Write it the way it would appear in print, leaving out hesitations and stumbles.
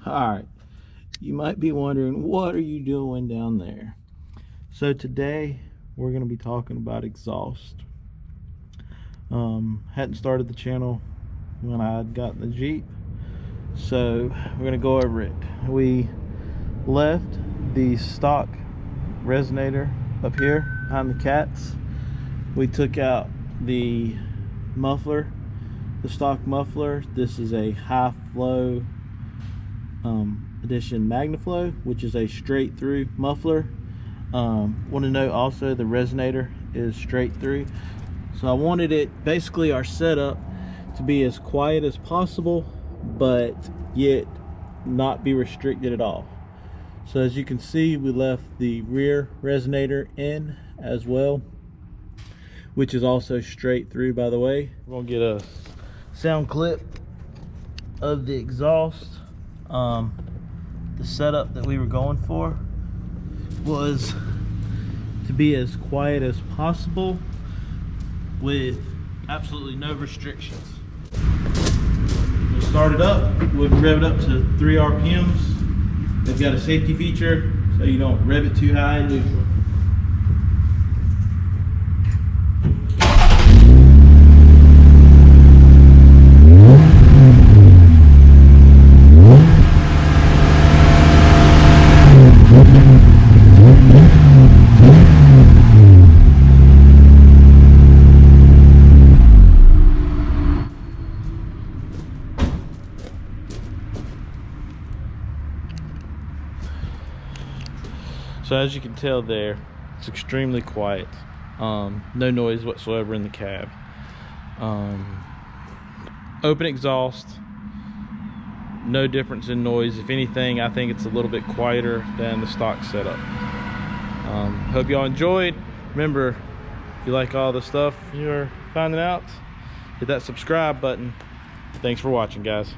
Alright, you might be wondering, what are you doing down there? So today we're going to be talking about exhaust. Hadn't started the channel when I had gotten the Jeep, so we're going to go over it. We left the stock resonator up here behind the cats. We took out the muffler, the stock muffler. This is a high flow edition Magnaflow, which is a straight through muffler. Want to note also the resonator is straight through, so I wanted it, basically our setup, to be as quiet as possible but yet not be restricted at all. So as you can see, we left the rear resonator in as well, which is also straight through, by the way. We're gonna get a sound clip of the exhaust. The setup that we were going for was to be as quiet as possible with absolutely no restrictions. We'll start it up. We'll rev it up to 3 RPMs. They've got a safety feature so you don't rev it too high in neutral. So as you can tell there, it's extremely quiet. No noise whatsoever in the cab. Open exhaust, no difference in noise. If anything, I think it's a little bit quieter than the stock setup. Hope y'all enjoyed. Remember, if you like all the stuff you're finding out, hit that subscribe button. Thanks for watching, guys.